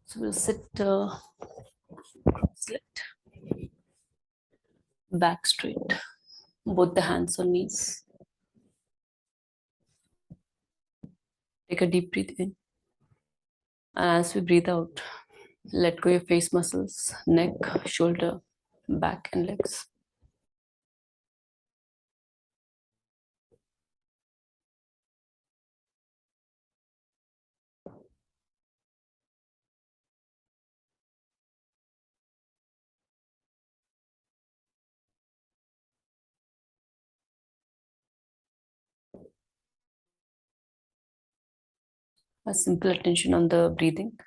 So we'll sit cross-legged, back straight, both the hands on knees. Take a deep breath in. And as we breathe out, let go your face muscles, neck, shoulder, back, and legs. A simple attention on the breathing.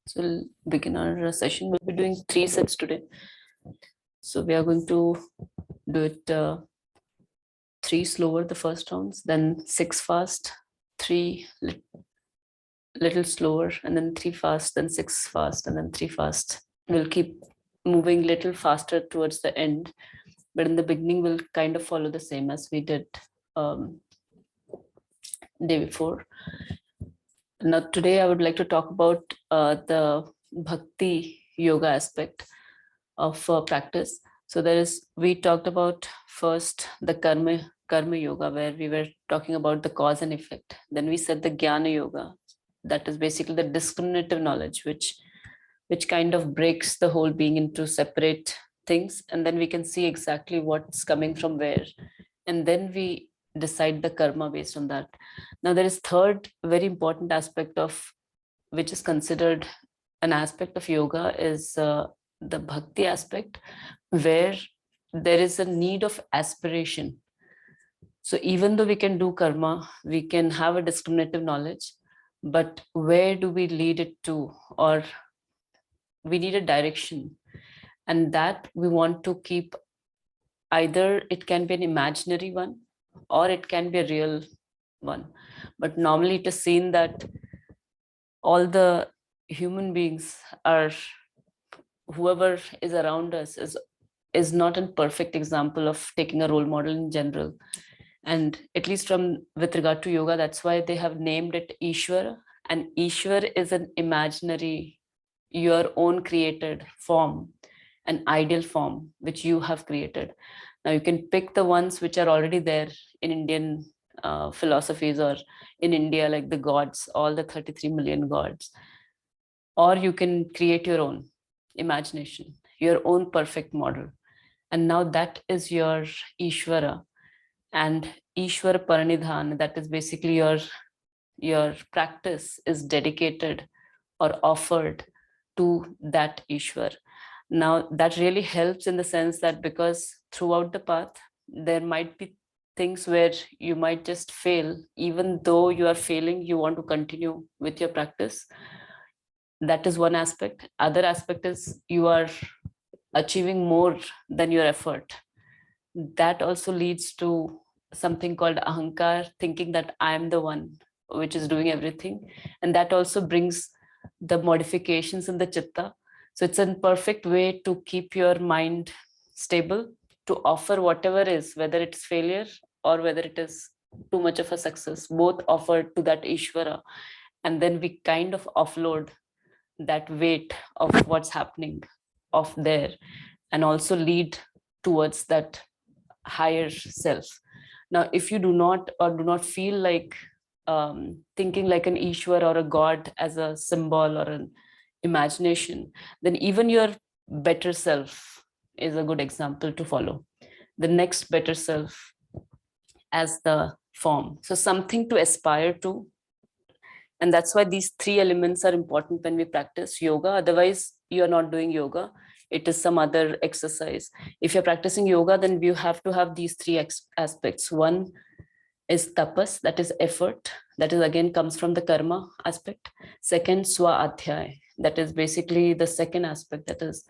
So we'll begin our session. We'll be doing 3 sets today. So we are going to do it 3 slower the first rounds, then 6 fast, 3 little slower, and then 3 fast, then 6 fast, and then 3 fast. We'll keep moving little faster towards the end, but in the beginning we'll kind of follow the same as we did day before. Now today I would like to talk about the Bhakti Yoga aspect of practice. So we talked about first the karma yoga, where we were talking about the cause and effect. Then we said the Jnana Yoga, that is basically the discriminative knowledge, which kind of breaks the whole being into separate things, and then we can see exactly what's coming from where, and then we decide the karma based on that. Now there is third very important aspect of which is considered an aspect of yoga is the bhakti aspect, where there is a need of aspiration. So even though we can do karma, we can have a discriminative knowledge, but where do we lead it to? Or we need a direction, and that we want to keep. Either it can be an imaginary one or it can be a real one, but normally it is seen that all the human beings are, whoever is around us is not a perfect example of taking a role model in general. And at least from with regard to yoga, that's why they have named it Ishwara, and Ishwar is an imaginary, your own created form, an ideal form which you have created. Now you can pick the ones which are already there in Indian philosophies, or in India, like the gods, all the 33 million gods, or you can create your own imagination, your own perfect model, and now that is your Ishwara. And Ishwara Parnidhan, that is basically your practice is dedicated or offered to that Ishwar. Now that really helps in the sense that because throughout the path there might be things where you might just fail. Even though you are failing, you want to continue with your practice. That is one aspect. Other aspect is you are achieving more than your effort. That also leads to something called ahankar, thinking that I am the one which is doing everything, and that also brings the modifications in the chitta. So it's a perfect way to keep your mind stable, to offer whatever is, whether it's failure or whether it is too much of a success, both offered to that Ishwara. And then we kind of offload that weight of what's happening off there and also lead towards that higher self. Now, if you do not feel like thinking like an Ishwar or a God as a symbol or an imagination, then even your better self is a good example to follow. The next better self as the form. So something to aspire to. And that's why these three elements are important when we practice yoga. Otherwise, you're not doing yoga. It is some other exercise. If you're practicing yoga, then you have to have these three aspects. One is tapas, that is effort. That is again comes from the karma aspect. Second, swa adhyay. That is basically the second aspect, that is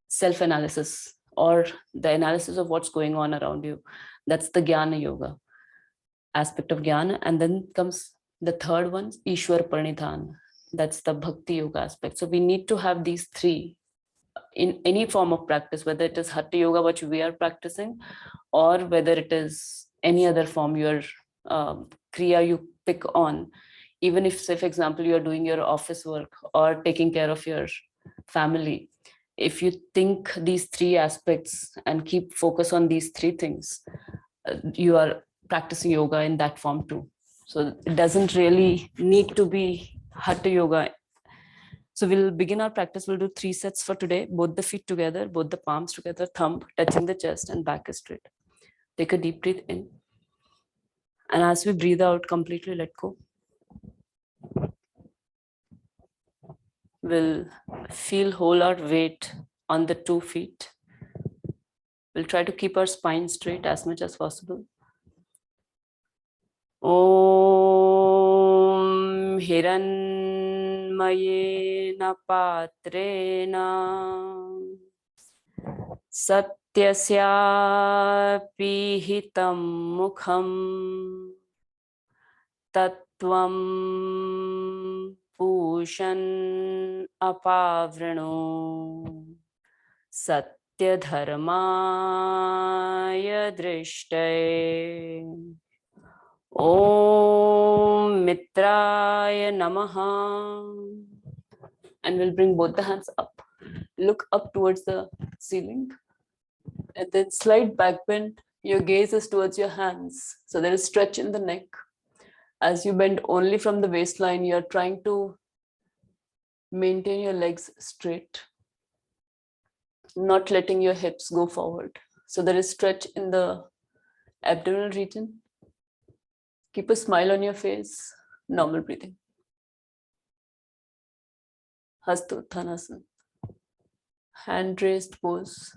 self-analysis or the analysis of what's going on around you. That's the jnana yoga aspect of jnana. And then comes the third one, Ishwara Parnidhan. That's the Bhakti Yoga aspect. So we need to have these three in any form of practice, whether it is Hatha Yoga, which we are practicing, or whether it is any other form, your Kriya you pick on. Even if, say, for example, you are doing your office work or taking care of your family, if you think these three aspects and keep focus on these three things, you are practicing yoga in that form too. So it doesn't really need to be Hatha Yoga. So we'll begin our practice. We'll do 3 sets for today. Both the feet together, both the palms together, thumb touching the chest and back is straight. Take a deep breath in. And as we breathe out, completely let go. We'll feel whole our weight on the 2 feet. We'll try to keep our spine straight as much as possible. Om Hiranmayena Patrena Satyasya Pihitam Mukham Tattvam Pushan Apavrano Satyadharmaya Drishtaye Om Mitraya Namaha. And we'll bring both the hands up. Look up towards the ceiling. And then slight back bend. Your gaze is towards your hands. So there is stretch in the neck. As you bend only from the waistline, you're trying to maintain your legs straight, not letting your hips go forward. So there is stretch in the abdominal region. Keep a smile on your face. Normal breathing. Hasta Uttanasana. Hand raised pose.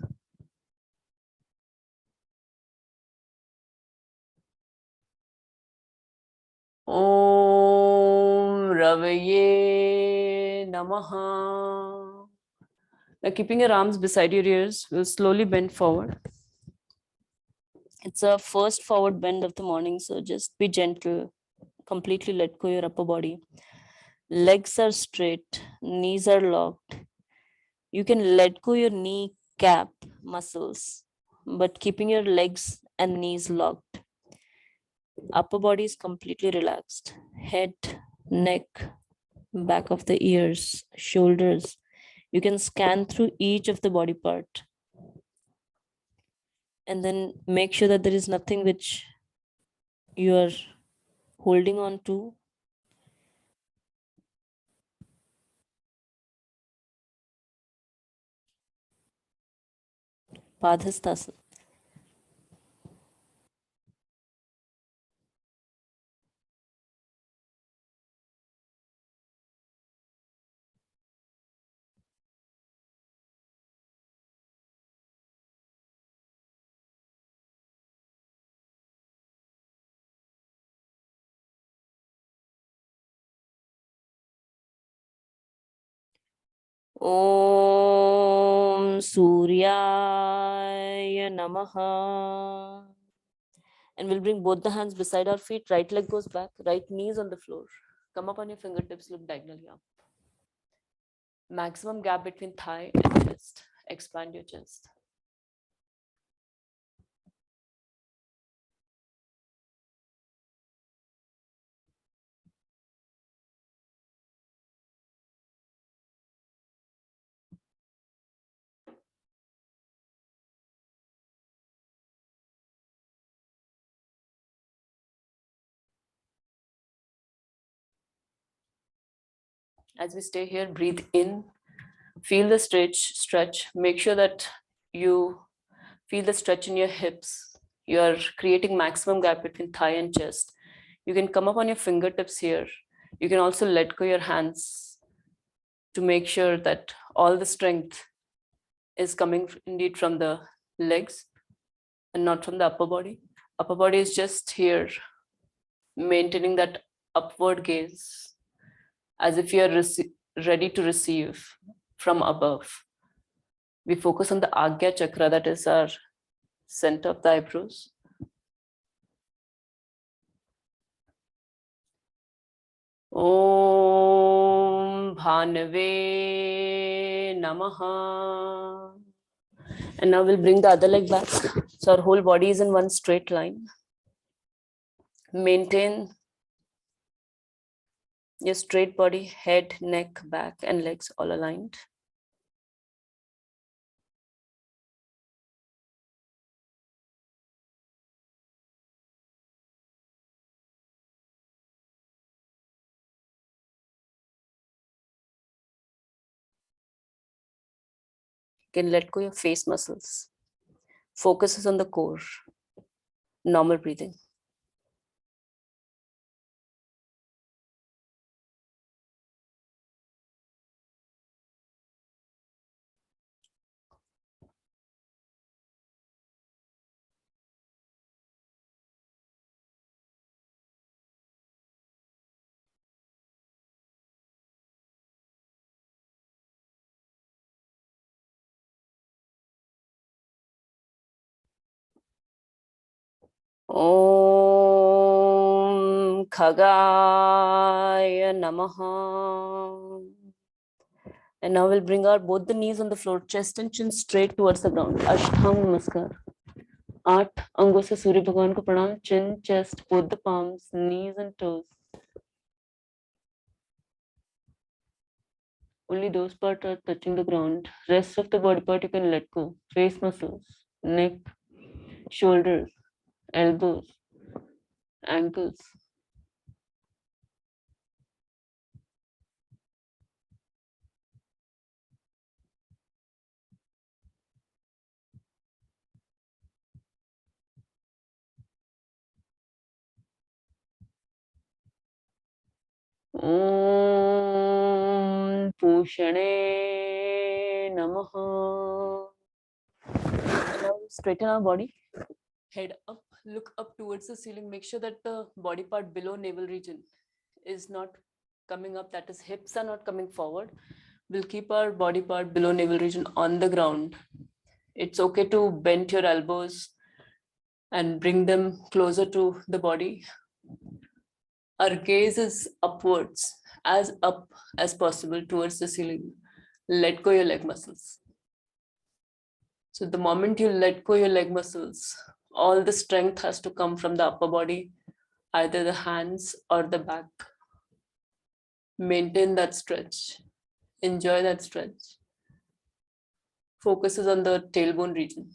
Om Ravaye Namaha. Now keeping your arms beside your ears, we'll slowly bend forward. It's a first forward bend of the morning, so just be gentle. Completely let go your upper body. Legs are straight, knees are locked. You can let go your knee cap muscles, but keeping your legs and knees locked. Upper body is completely relaxed. Head, neck, back of the ears, shoulders. You can scan through each of the body part. And then make sure that there is nothing which you are holding on to. Padhastasana. Om Surya Namaha. And we'll bring both the hands beside our feet. Right leg goes back, right knees on the floor. Come up on your fingertips, look diagonally up. Maximum gap between thigh and chest. Expand your chest. As we stay here, breathe in, feel the stretch. Make sure that you feel the stretch in your hips. You are creating maximum gap between thigh and chest. You can come up on your fingertips here. You can also let go your hands to make sure that all the strength is coming indeed from the legs and not from the upper body. Upper body is just here, maintaining that upward gaze as if you are ready to receive from above. We focus on the Agya chakra, that is our center of the eyebrows. Om Bhanave Namaha. And now we'll bring the other leg back. So our whole body is in one straight line. Maintain your straight body, head, neck, back, and legs all aligned. You can let go your face muscles. Focus is on the core. Normal breathing. Om Khagaya Namaha. And now we'll bring our both the knees on the floor, chest and chin straight towards the ground. Ashtang Namaskar. 8 अंगों से सूर्य भगवान को प्रणाम. Chin, chest, both the palms, knees and toes. Only those parts are touching the ground. Rest of the body part you can let go. Face muscles, neck, shoulders, elbows, ankles. Om Pushane Namaha. Now straighten our body. Head up, look up towards the ceiling. Make sure that the body part below navel region is not coming up. That is, hips are not coming forward. We'll keep our body part below navel region on the ground. It's okay to bend your elbows and bring them closer to the body. Our gaze is upwards, as up as possible towards the ceiling. Let go your leg muscles. So the moment you let go your leg muscles, all the strength has to come from the upper body, either the hands or the back. Maintain that stretch. Enjoy that stretch. Focus is on the tailbone region.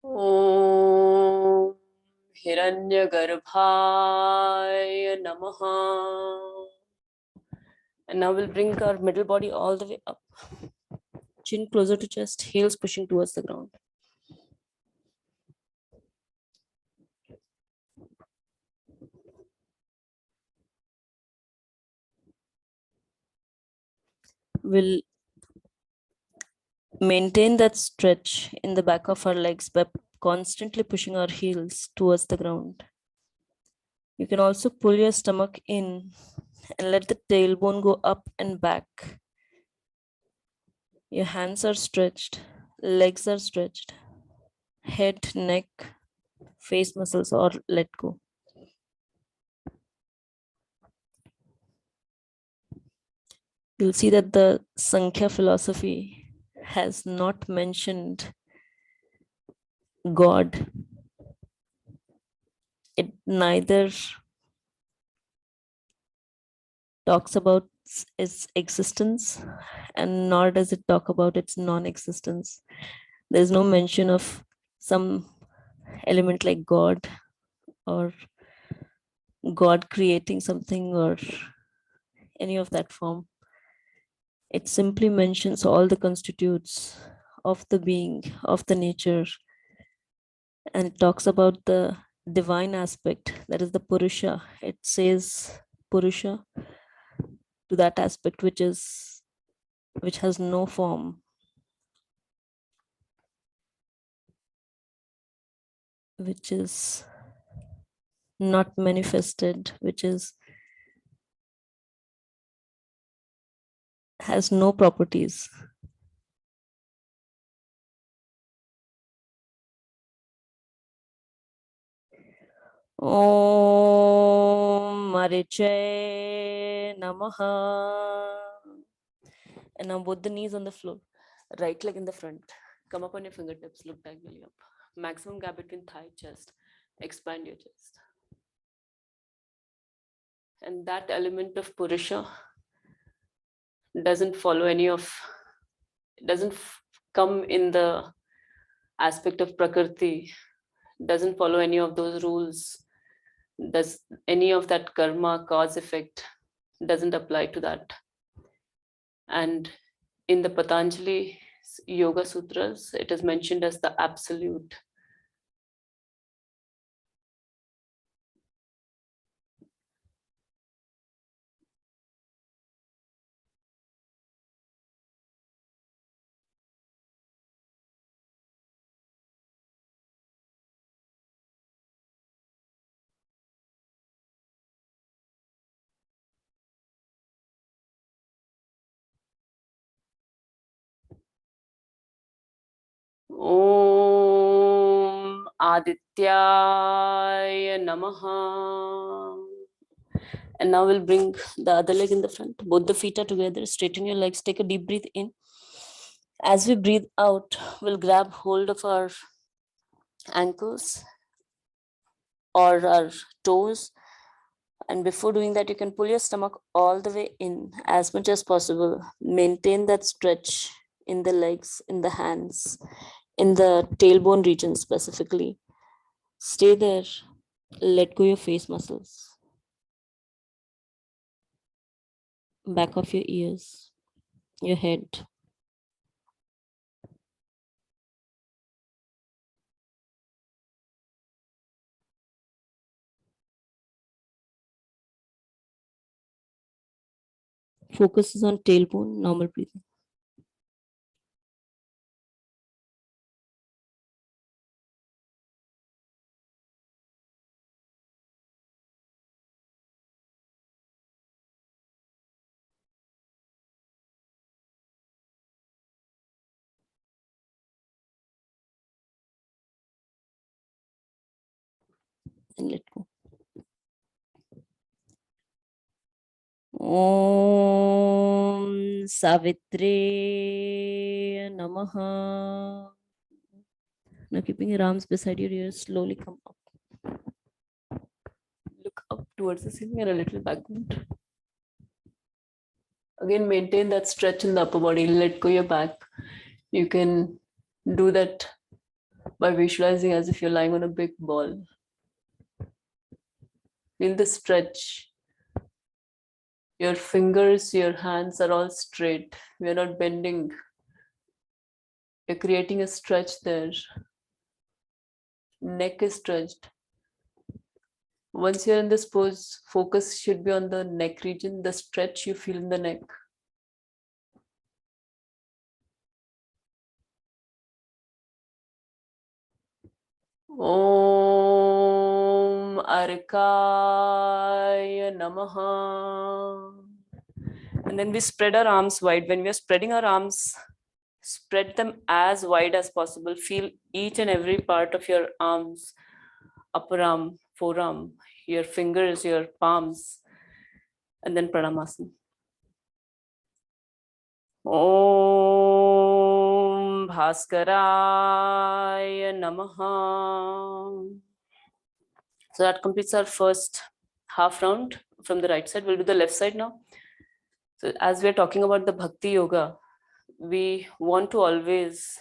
Om Hiranyagarbhaya Namaha. And now we'll bring our middle body all the way up. Chin closer to chest, heels pushing towards the ground. We'll maintain that stretch in the back of our legs by constantly pushing our heels towards the ground. You can also pull your stomach in and let the tailbone go up and back. Your hands are stretched, legs are stretched, head, neck, face muscles are let go. You'll see that the Sankhya philosophy has not mentioned God. it neither talks about its existence and nor does it talk about its non-existence. There's no mention of some element like God or God creating something or any of that form. It simply mentions all the constitutes of the being, of the nature, and it talks about the divine aspect, that is the Purusha. It says Purusha to that aspect which has no form, which is not manifested, which has no properties. Om Mariche Namaha. And now both the knees on the floor, right leg in the front. Come up on your fingertips, look diagonally up. Maximum gap between thigh, chest. Expand your chest. And that element of Purusha doesn't come in the aspect of Prakriti, doesn't follow any of those rules. Does any of that karma, cause, effect doesn't apply to that. And in the Patanjali Yoga Sutras, it is mentioned as the absolute. Om Adityaya Namaha. And now we'll bring the other leg in the front. Both the feet are together. Straighten your legs. Take a deep breath in. As we breathe out, we'll grab hold of our ankles or our toes. And before doing that, you can pull your stomach all the way in as much as possible. Maintain that stretch in the legs, in the hands, in the tailbone region specifically. Stay there. Let go your face muscles. Back of your ears, your head. Focus is on tailbone, normal breathing. And let go. Om Savitri Namaha. Now keeping your arms beside your ears, slowly come up. Look up towards the ceiling and a little backward. Again, maintain that stretch in the upper body. Let go your back. You can do that by visualizing as if you're lying on a big ball. Feel the stretch. Your fingers, your hands are all straight. We're not bending. You're creating a stretch there. Neck is stretched. Once you're in this pose, focus should be on the neck region, the stretch you feel in the neck. Om Arkaya Namaha. And then we spread our arms wide. When we are spreading our arms, spread them as wide as possible. Feel each and every part of your arms, upper arm, forearm, your fingers, your palms, and then Pranamasana. Om Bhaskaraya Namaha. So that completes our first half round from the right side. We'll do the left side now. So as we're talking about the Bhakti Yoga, we want to always,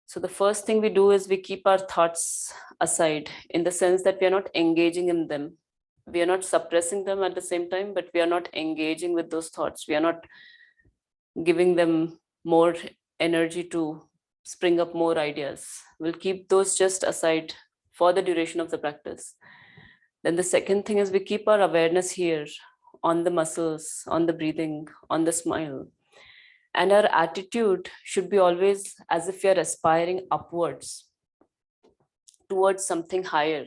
so the first thing we do is we keep our thoughts aside, in the sense that we are not engaging in them. We are not suppressing them at the same time, but we are not engaging with those thoughts. We are not giving them more energy to spring up more ideas. We'll keep those just aside for the duration of the practice. Then the second thing is we keep our awareness here on the muscles, on the breathing, on the smile. And our attitude should be always as if we are aspiring upwards towards something higher,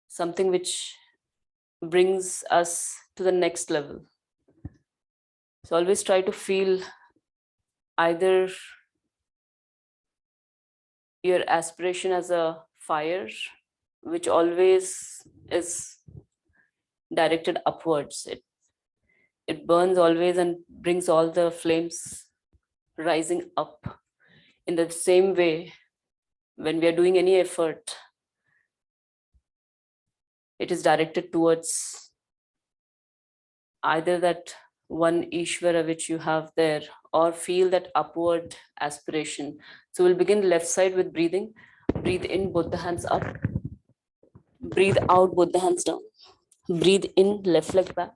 something which brings us to the next level. So always try to feel either your aspiration as a fire, which always is directed upwards. It burns always and brings all the flames rising up. In the same way, when we are doing any effort, it is directed towards either that one Ishwara which you have there, or feel that upward aspiration. So we'll begin left side with breathing. Breathe in, both the hands up. Breathe out, both the hands down. Breathe in, left leg back.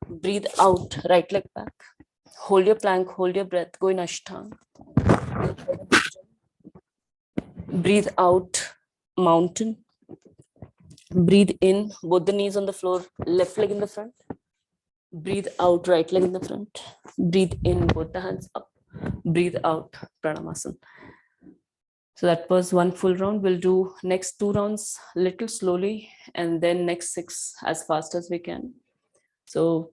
Breathe out, right leg back. Hold your plank, hold your breath, go in Ashtanga. Breathe out, mountain. Breathe in, both the knees on the floor, left leg in the front. Breathe out, right leg in the front. Breathe in, both the hands up. Breathe out, Pranamasana. So that was one full round. We'll do next 2 rounds little slowly, and then next 6 as fast as we can. So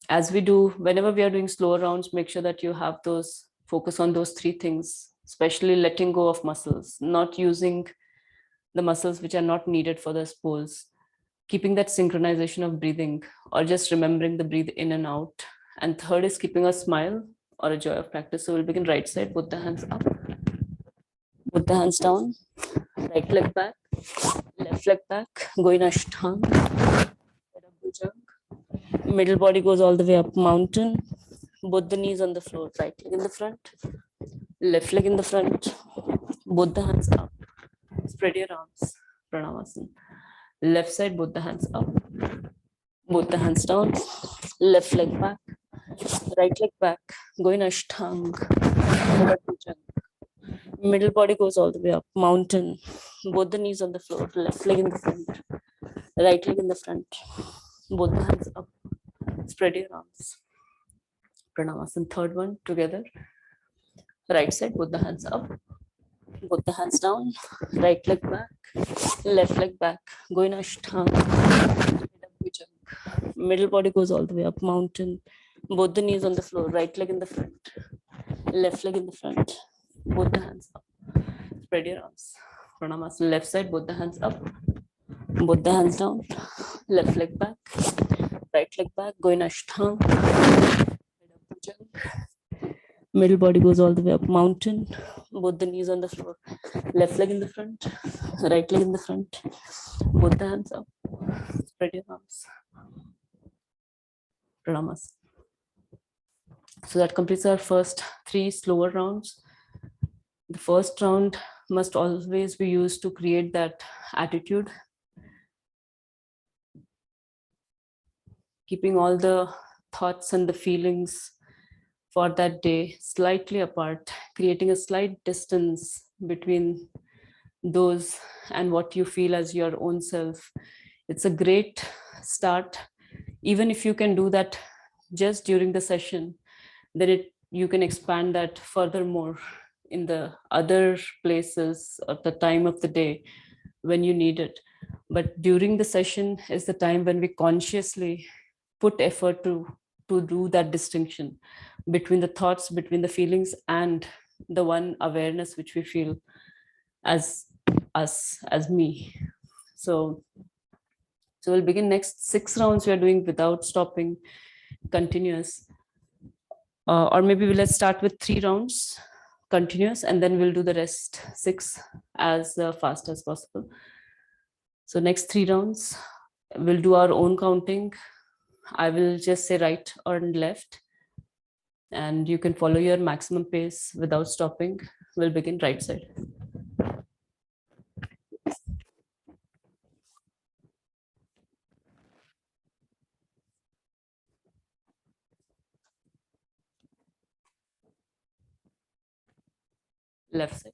as we do, whenever we are doing slower rounds, make sure that you have those, focus on those 3 things, especially letting go of muscles, not using the muscles which are not needed for this pose, keeping that synchronization of breathing, or just remembering the breathe in and out. And third is keeping a smile or a joy of practice. So we'll begin right side, put the hands up, put the hands down, right leg back, left leg back, go in Ashtanga, middle body goes all the way up, mountain, both the knees on the floor, right leg in the front, left leg in the front, both the hands up, spread your arms, Pranamasana. Left side, both the hands up, both the hands down, left leg back, right leg back, go in Ashtanga, middle body goes all the way up, mountain, both the knees on the floor, left leg in the front, right leg in the front, both the hands up, spread your arms, Pranamasana. Third one together, right side, both the hands up, both the hands down, right leg back, left leg back, go in Ashtanga, middle body goes all the way up, mountain, both the knees on the floor, right leg in the front, left leg in the front, both the hands up, spread your arms, Pranamasana. Left side, both the hands up, both the hands down, left leg back, right leg back, go in Ashtanga, middle body goes all the way up, mountain, both the knees on the floor, left leg in the front, right leg in the front, both the hands up, spread your arms, Pranamasana. So that completes our first 3 slower rounds. The first round must always be used to create that attitude, keeping all the thoughts and the feelings for that day slightly apart, creating a slight distance between those and what you feel as your own self. It's a great start. Even if you can do that just during the session, then you can expand that furthermore in the other places at the time of the day when you need it. But during the session is the time when we consciously put effort to do that distinction between the thoughts, between the feelings, and the one awareness which we feel as us, as me. So we'll begin next 6 rounds. We are doing without stopping, continuous. Or maybe let's start with 3 rounds continuous, and then we'll do the rest 6 as fast as possible. So next 3 rounds, we'll do our own counting. I will just say right or left, and you can follow your maximum pace without stopping. We'll begin right side. Left side.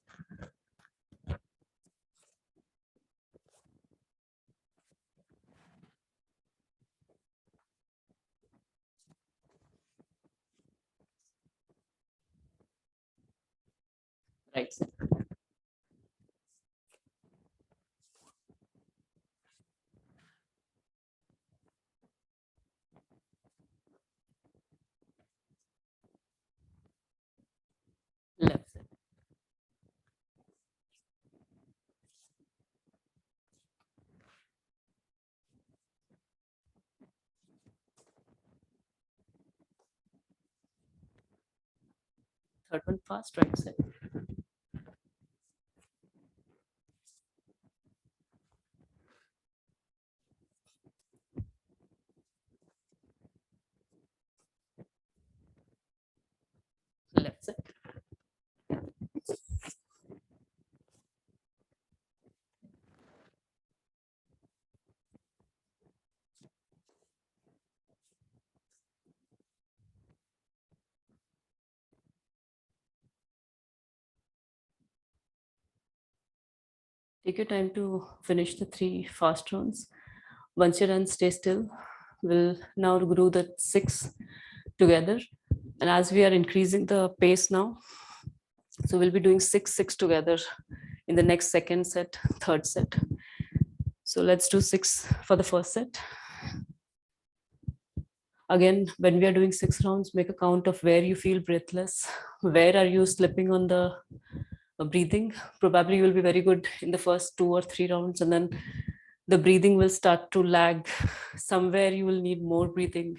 Right side. Left side. Third one fast, right side. Left side. Take your time to finish the 3 fast rounds. Once you're done, stay still. We'll now do the 6 together. And as we are increasing the pace now, so we'll be doing 6 together in the next second set, third set. So let's do 6 for the first set. Again, when we are doing 6 rounds, make a count of where you feel breathless, where are you slipping on the breathing. Probably you will be very good in the first 2 or 3 rounds, and then the breathing will start to lag. Somewhere you will need more breathing,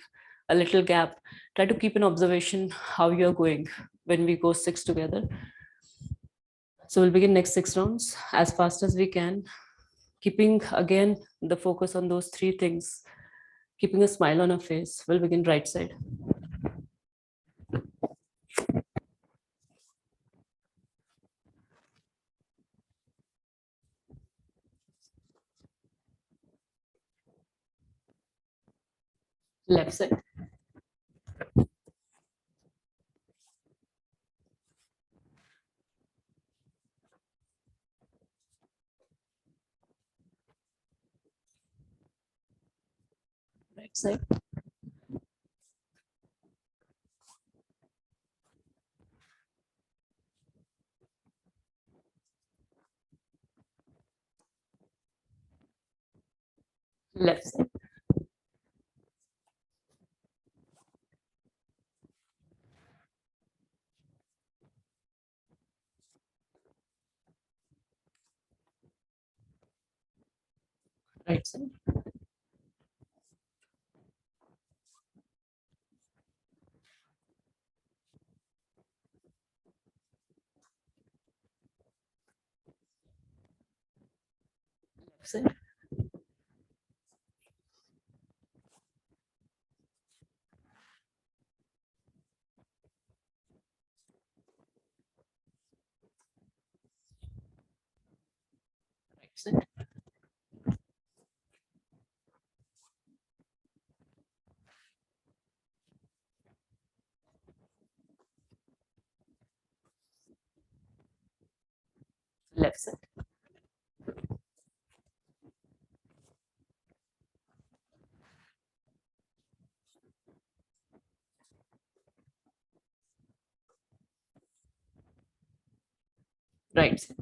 a little gap. Try to keep an observation how you're going when we go 6 together. So we'll begin next 6 rounds as fast as we can, keeping again the focus on those 3 things, keeping a smile on our face. We'll begin right side. Left side. Right side. Left side. Right side. Left side. Right side. Left side. Right side.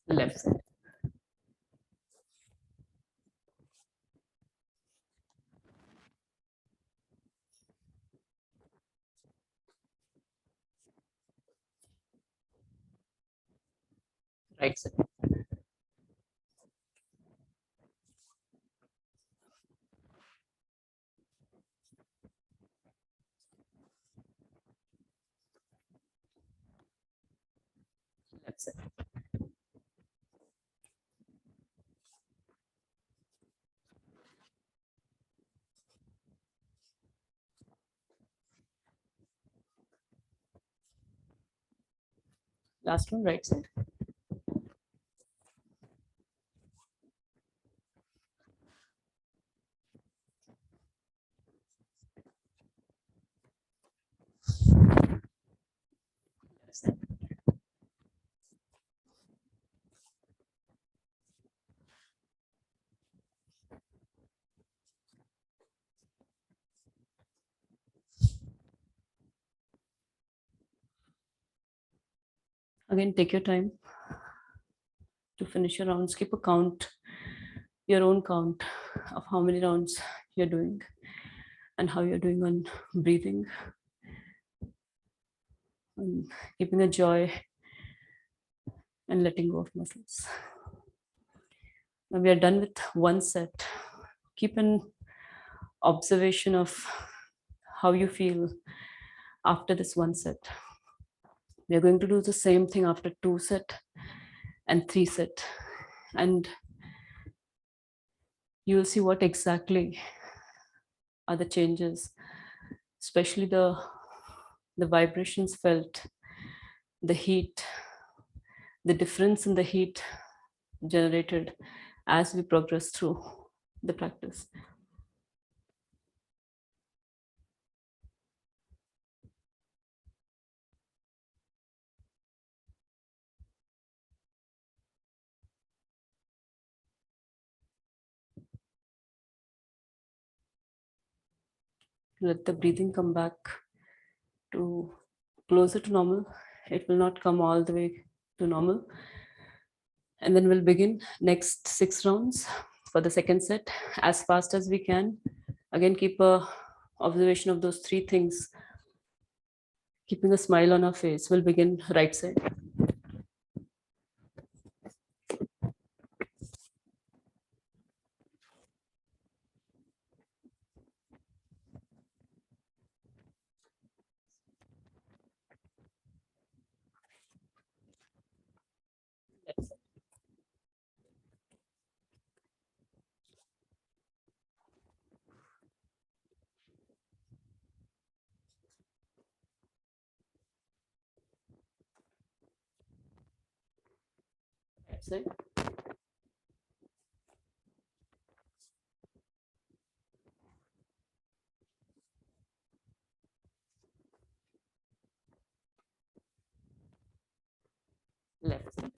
Left side. Right side. Left side. Last one, right side. Left side. Again, take your time to finish your rounds. Keep a count, your own count of how many rounds you're doing and how you're doing on breathing and keeping a joy and letting go of muscles. Now we are done with one set. Keep an observation of how you feel after this one set. We are going to do the same thing after 2 set and 3 set. And you will see what exactly are the changes, especially the vibrations felt, the heat, the difference in the heat generated as we progress through the practice. Let the breathing come back to closer to normal. It will not come all the way to normal. And then we'll begin next 6 rounds for the second set as fast as we can. Again, keep a observation of those 3 things, keeping a smile on our face. We'll begin right side. Left side. Right side. Left side.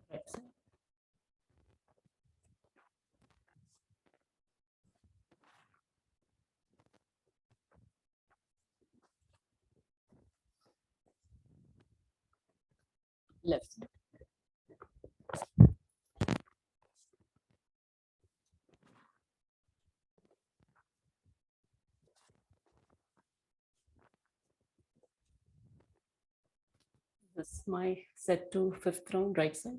Right side. Left side. This is my set to 5th round, right side.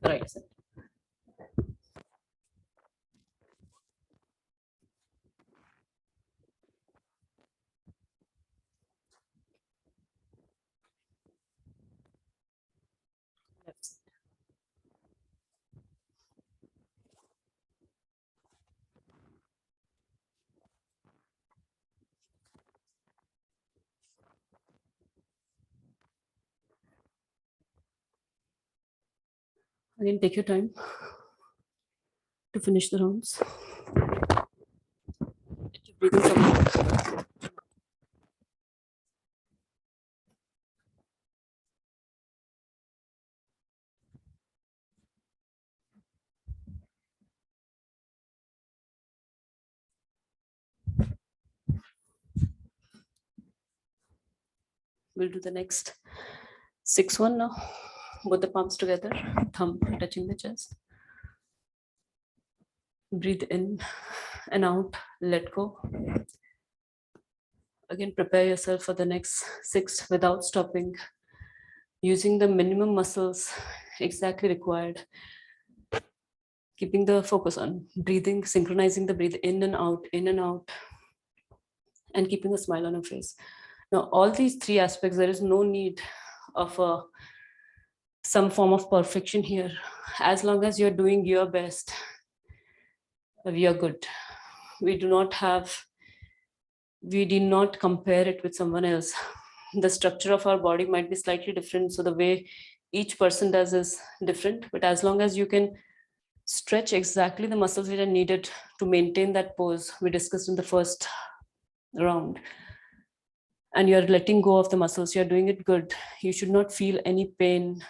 Right side. Left side. Again, take your time to finish the rounds. Let your breathing come. We'll do the next 6-1 now. Both the palms together, thumb touching the chest. Breathe in and out, let go. Again, prepare yourself for the next 6 without stopping, using the minimum muscles exactly required. Keeping the focus on breathing, synchronizing the breathe in and out, and keeping a smile on your face. Now, all these 3 aspects, there is no need of some form of perfection here. As long as you're doing your best, we are good. We did not compare it with someone else. The structure of our body might be slightly different, so the way each person does is different, but as long as you can stretch exactly the muscles which are needed to maintain that pose we discussed in the first round, and you're letting go of the muscles, you're doing it good. You should not feel any pain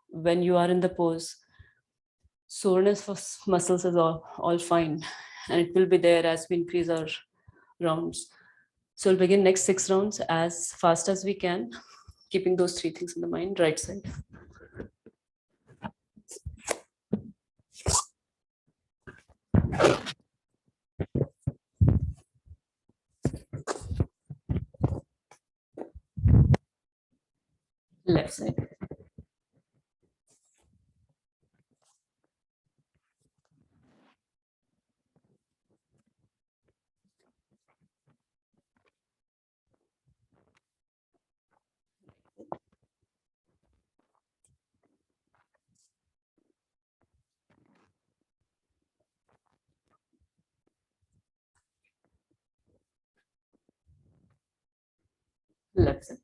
when you are in the pose. Soreness for muscles is all fine, and it will be there as we increase our rounds. So we'll begin next 6 rounds as fast as we can, keeping those 3 things in the mind. Right side. Left side. Left side.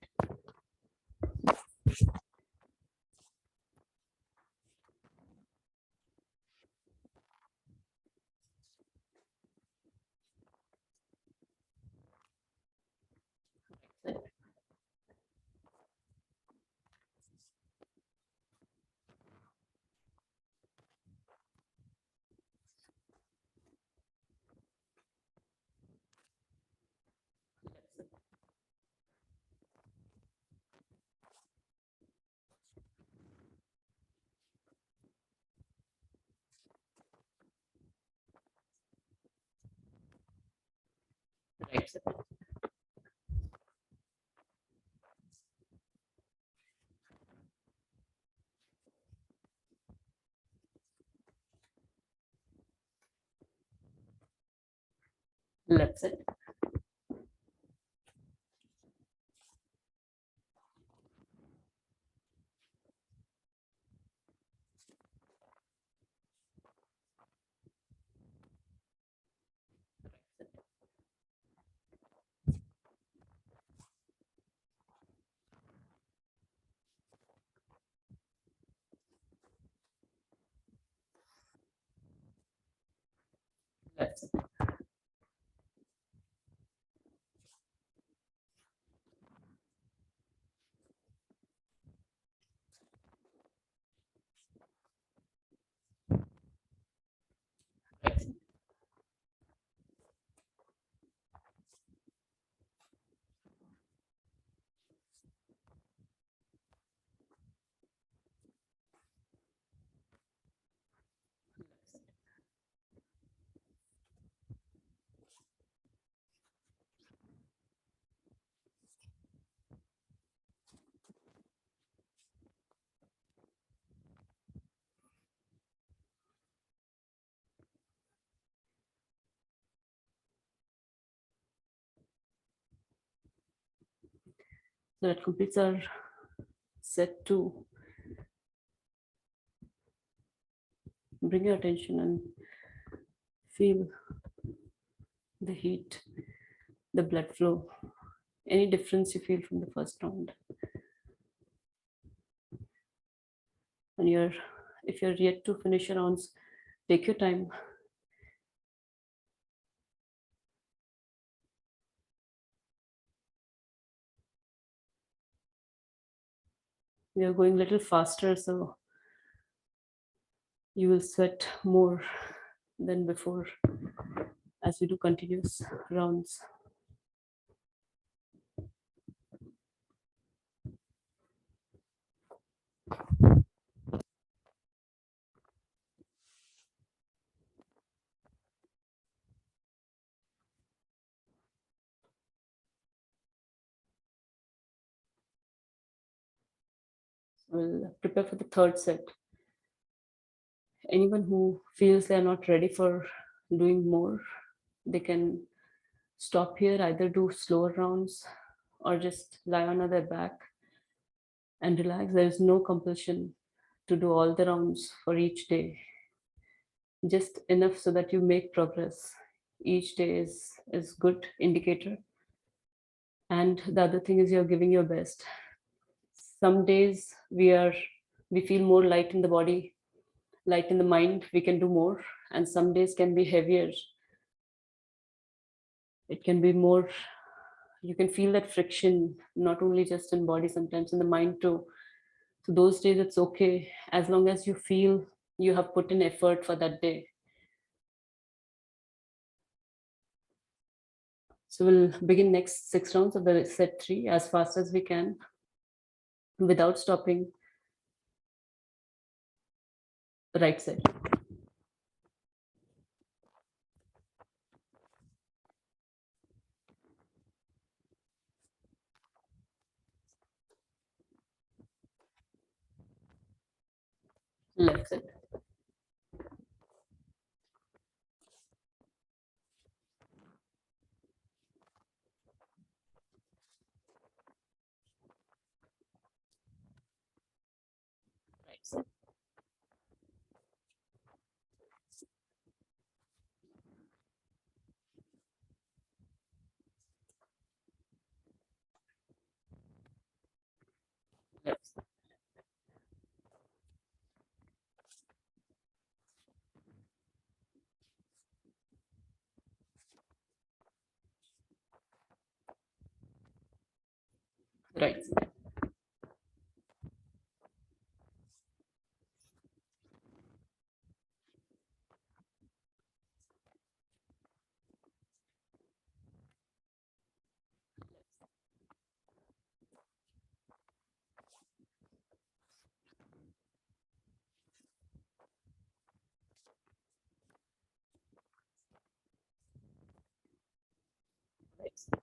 Right side. Left side. Left side. Right side. So that completes our set 2. Bring your attention and feel the heat, the blood flow, any difference you feel from the first round. And you're If you're yet to finish your rounds, take your time. We are going a little faster, so you will sweat more than before as we do continuous rounds. We'll prepare for the third set. Anyone who feels they're not ready for doing more, they can stop here, either do slower rounds or just lie on their back and relax. There is no compulsion to do all the rounds for each day, just enough so that you make progress. Each day is good indicator. And the other thing is you're giving your best. Some days we feel more light in the body, light in the mind, we can do more. And some days can be heavier. It can be more, you can feel that friction, not only just in body, sometimes in the mind too. So those days it's okay, as long as you feel you have put in effort for that day. So we'll begin next 6 rounds of the set 3 as fast as we can without stopping. Right side. Left side. Right side. Left side. Right side. Right side.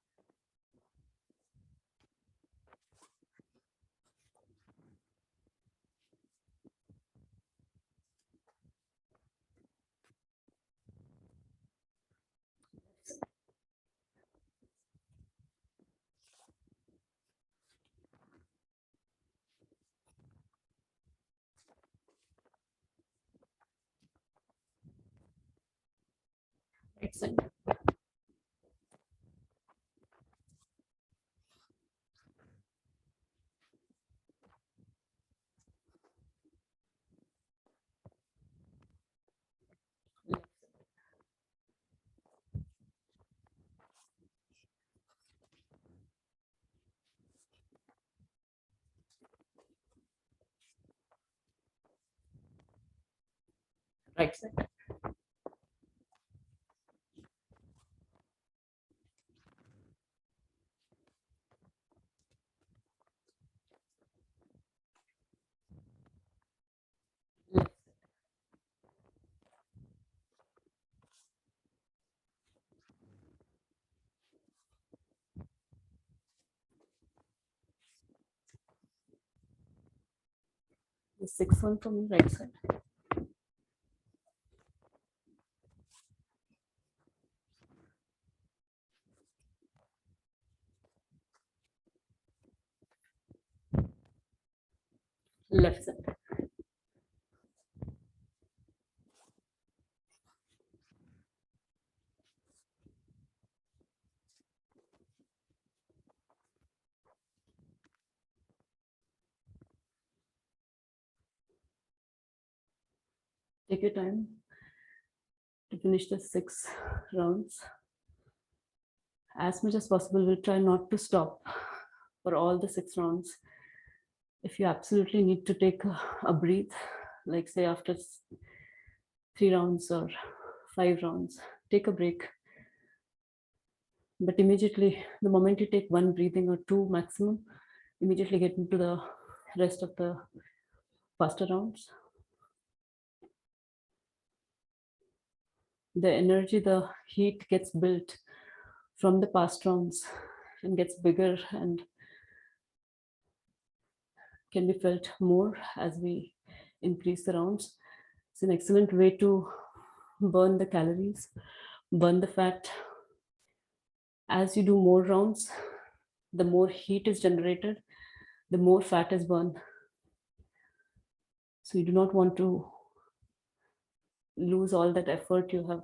Right side. Left. Right side. Left. The sixth one from the right side. Left side. Take your time to finish the 6 rounds. As much as possible, we'll try not to stop for all the 6 rounds. If you absolutely need to take a breath, like say after 3 rounds or 5 rounds, take a break. But immediately, the moment you take one breathing or two maximum, immediately get into the rest of the faster rounds. The energy, the heat gets built from the past rounds and gets bigger and can be felt more as we increase the rounds. It's an excellent way to burn the calories, burn the fat. As you do more rounds, the more heat is generated, the more fat is burned. So you do not want to lose all that effort you have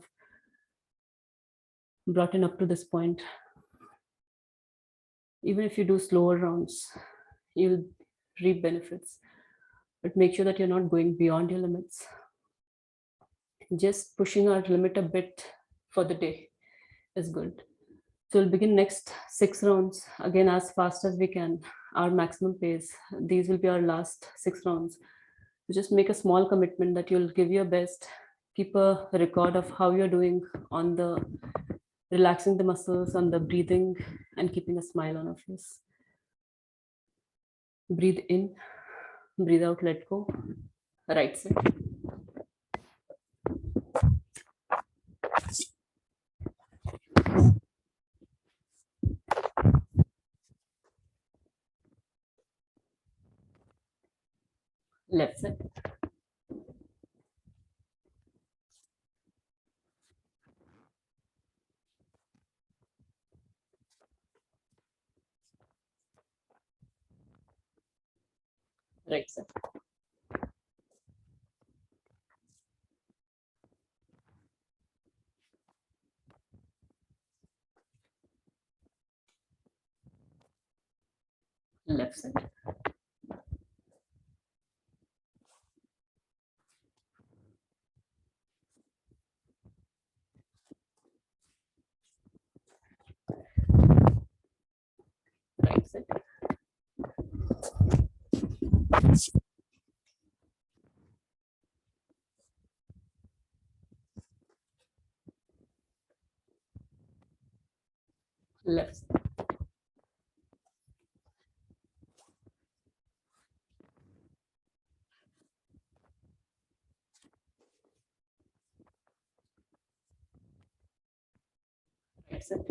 brought in up to this point. Even if you do slower rounds, you'll reap benefits. But make sure that you're not going beyond your limits. Just pushing our limit a bit for the day is good. So we'll begin next 6 rounds again as fast as we can, our maximum pace. These will be our last 6 rounds. So just make a small commitment that you'll give your best. Keep a record of how you're doing on the relaxing the muscles, on the breathing, and keeping a smile on your face. Breathe in, breathe out, let go. Right side. Left side. Right side. Left side. Right side. Left side. Right side.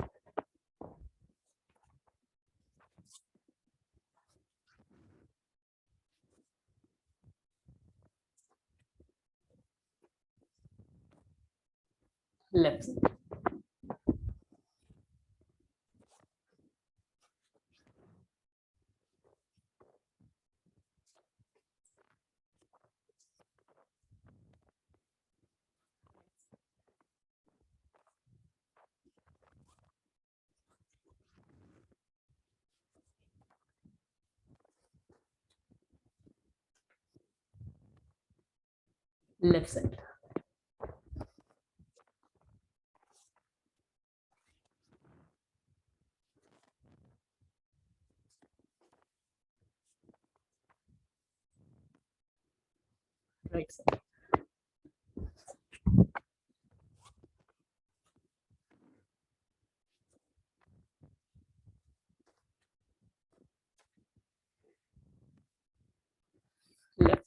Left side. Left side. Right side. Left.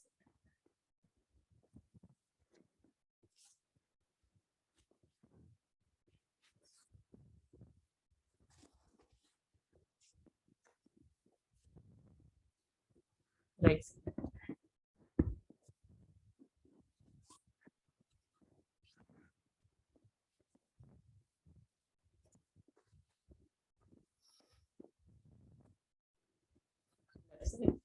Right side. Left side.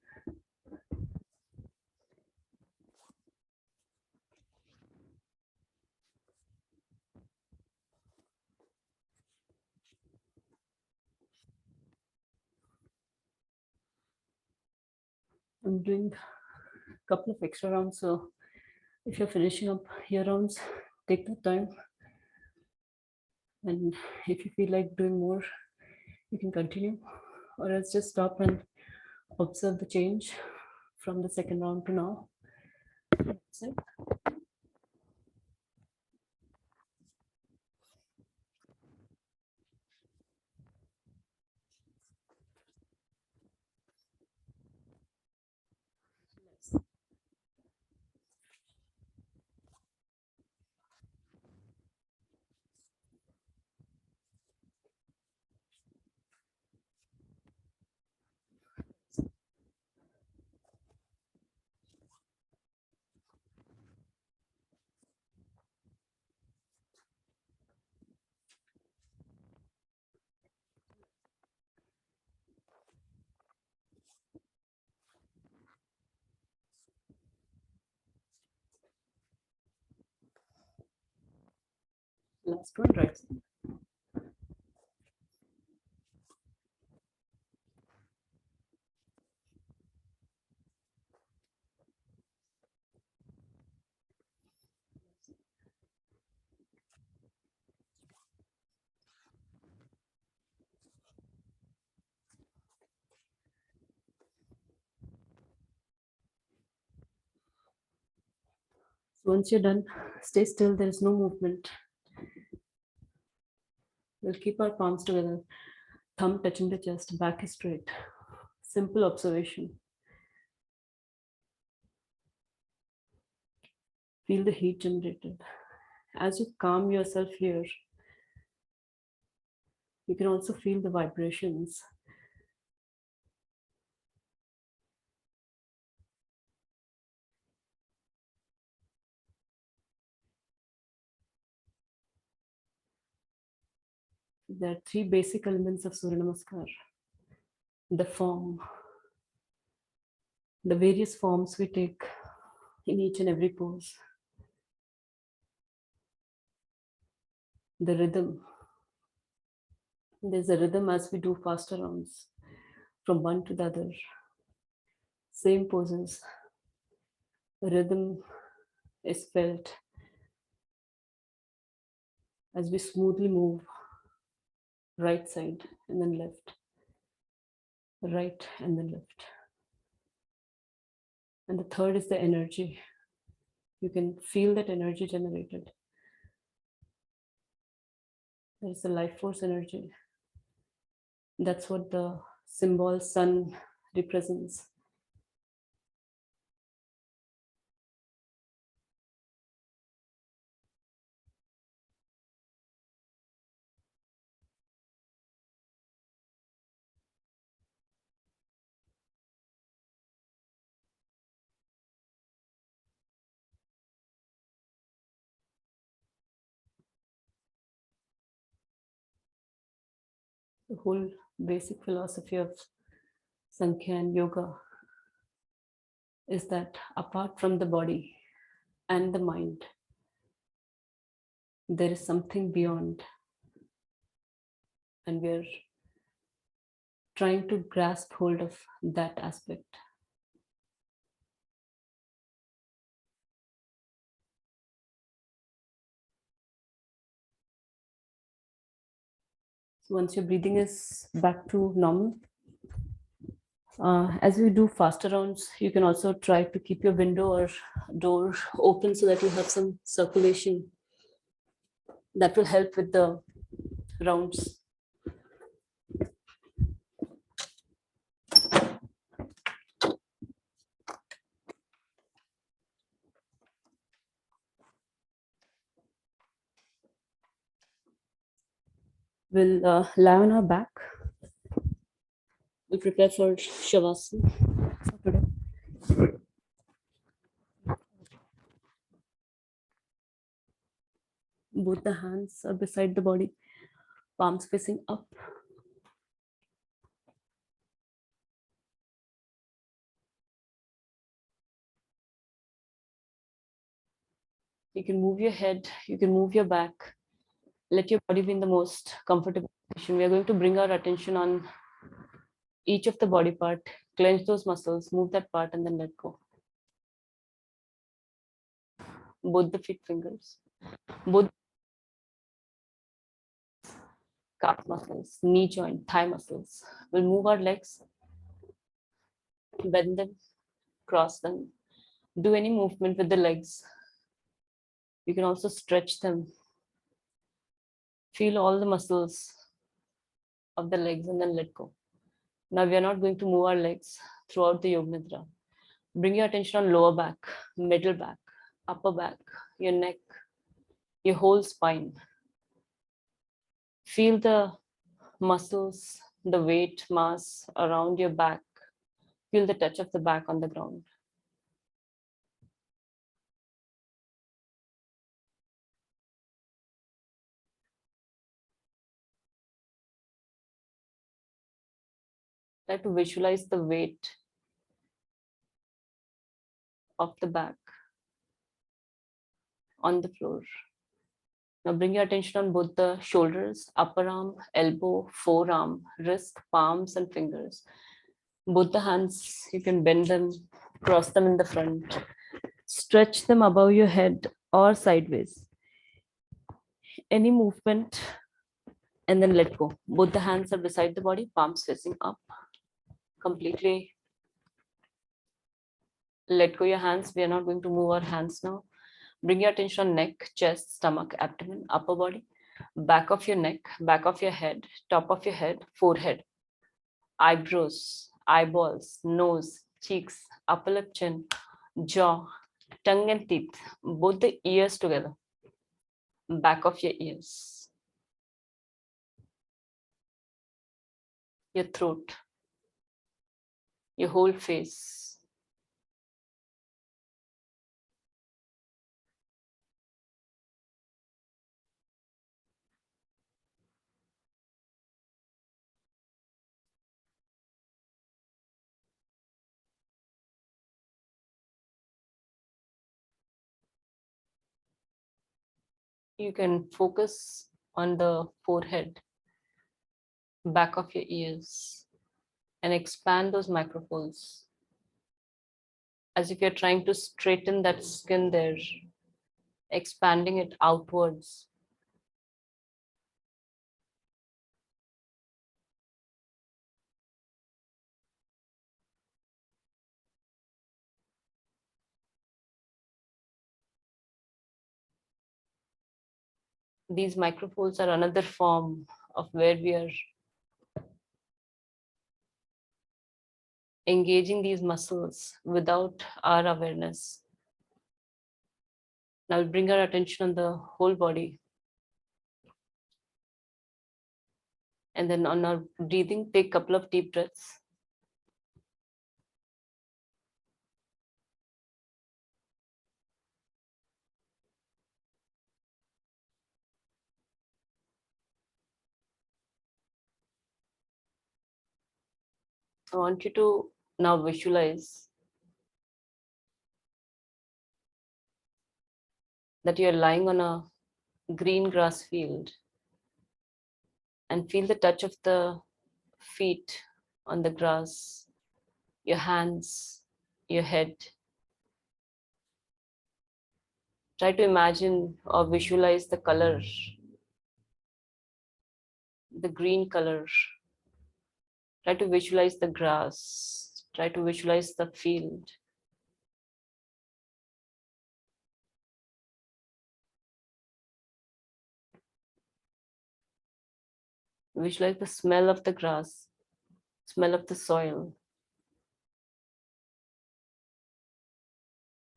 I'm doing a couple of extra rounds, so If you're finishing up your rounds, take that time. And if you feel like doing more, you can continue, or else just stop and observe the change from the second round to now. That's it. Last one, right side. So once you're done, stay still. There is no movement. We'll keep our palms together, thumb touching the chest, back is straight. Simple observation. Feel the heat generated. As you calm yourself here, you can also feel the vibrations. There are three basic elements of Surya Namaskar. The form, the various forms we take in each and every pose. The rhythm. There's a rhythm as we do faster rounds from one to the other. Same poses. The rhythm is felt as we smoothly move right side and then left, right and then left. And the third is the energy. You can feel that energy generated. There is the life force energy. That's what the symbol sun represents. The whole basic philosophy of Sankhya and yoga is that apart from the body and the mind, there is something beyond, and we're trying to grasp hold of that aspect. So once your breathing is back to normal, as we do faster rounds, you can also try to keep your window or door open so that you have some circulation. That will help with the rounds. We'll lie on our back. We'll prepare for Shavasana for today. Both the hands are beside the body, palms facing up. You can move your head, you can move your back. Let your body be in the most comfortable position. We are going to bring our attention on each of the body part, clench those muscles, move that part, and then let go. both the feet fingers, both calf muscles, knee joint, thigh muscles. We'll move our legs, bend them, cross them, do any movement with the legs. You can also stretch them. Feel all the muscles of the legs and then let go. Now we are not going to move our legs throughout the Yoga Nidra. Bring your attention on lower back, middle back, upper back, your neck, your whole spine. Feel the muscles, the weight mass around your back. Feel the touch of the back on the ground. Try to visualize the weight of the back on the floor. Now bring your attention on both the shoulders, upper arm, elbow, forearm, wrist, palms, and fingers. Both the hands, you can bend them, cross them in the front. Stretch them above your head or sideways. Any movement, and then let go. Both the hands are beside the body, palms facing up. Completely let go your hands. We are not going to move our hands now. Bring your attention on neck, chest, stomach, abdomen, upper body, back of your neck, back of your head, top of your head, forehead, eyebrows, eyeballs, nose, cheeks, upper lip, chin, jaw, tongue and teeth, both the ears together, back of your ears, your throat, your whole face. You can focus on the forehead, back of your ears, and expand those microphones as if you're trying to straighten that skin there, expanding it outwards. These microphones are another form of where we are engaging these muscles without our awareness. Now we'll bring our attention on the whole body. And then on our breathing, take a couple of deep breaths. I want you to now visualize that you're lying on a green grass field and feel the touch of the feet on the grass, your hands, your head. Try to imagine or visualize the color, the green color. Try to visualize the grass. Try to visualize the field. Visualize the smell of the grass, smell of the soil.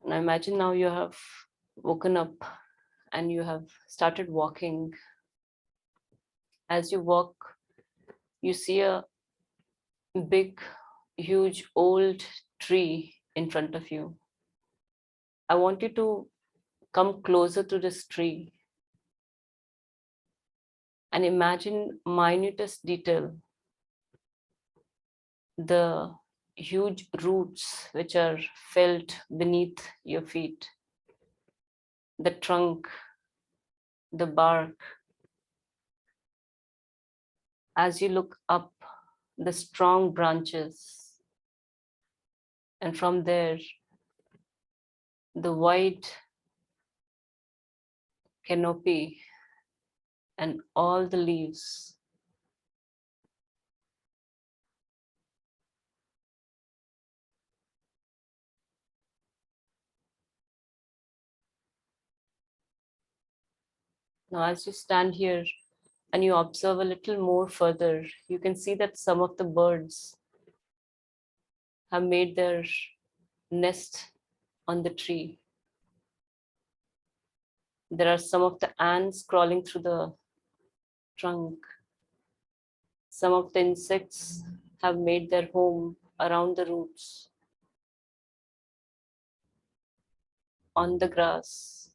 And I imagine now you have woken up and you have started walking. As you walk, you see a big, huge, old tree in front of you. I want you to come closer to this tree and imagine minutest detail, the huge roots which are felt beneath your feet, the trunk, the bark. As you look up, the strong branches, and from there, the wide canopy and all the leaves. Now, as you stand here and you observe a little more further, you can see that some of the birds have made their nest on the tree. There are some of the ants crawling through the trunk. Some of the insects have made their home around the roots, on the grass.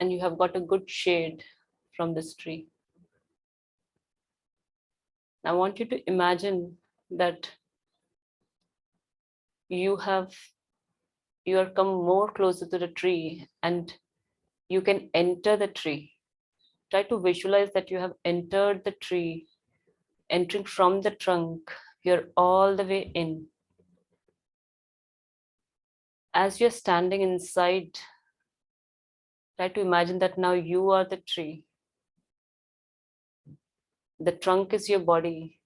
And you have got a good shade from this tree. I want you to imagine that you are come more closer to the tree and you can enter the tree. Try to visualize that you have entered the tree, entering from the trunk. You're all the way in. As you're standing inside, try to imagine that now you are the tree. The trunk is your body.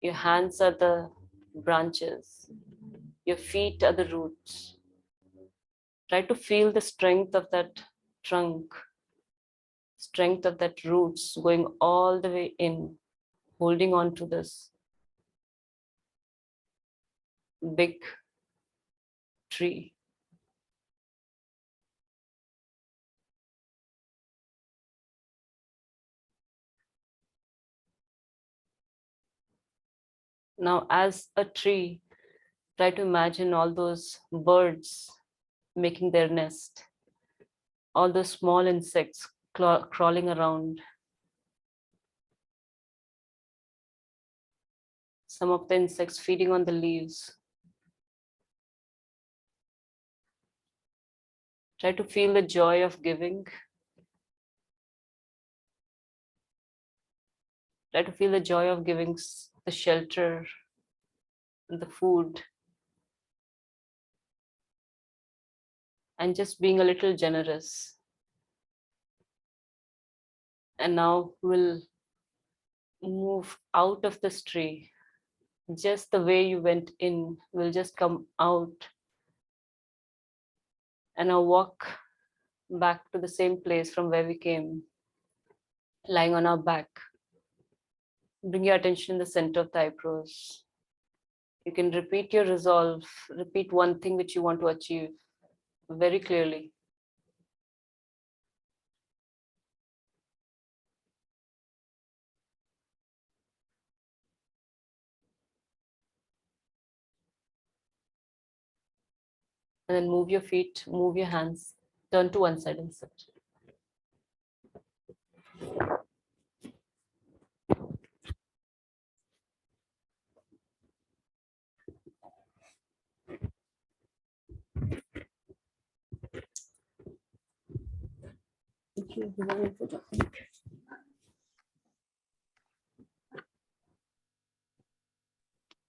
Your hands are the branches. Your feet are the roots. Try to feel the strength of that trunk, strength of that roots going all the way in, holding on to this big tree. Now, as a tree, try to imagine all those birds making their nest, all those small insects crawling around. Some of the insects feeding on the leaves. Try to feel the joy of giving. Try to feel the joy of giving the shelter and the food. And just being a little generous. And now we'll move out of this tree. Just the way you went in, will just come out. And now walk back to the same place from where we came, lying on our back. Bring your attention in the center of the eyebrows. You can repeat your resolve, repeat one thing which you want to achieve very clearly. And then move your feet, move your hands, turn to one side and sit. Thank you.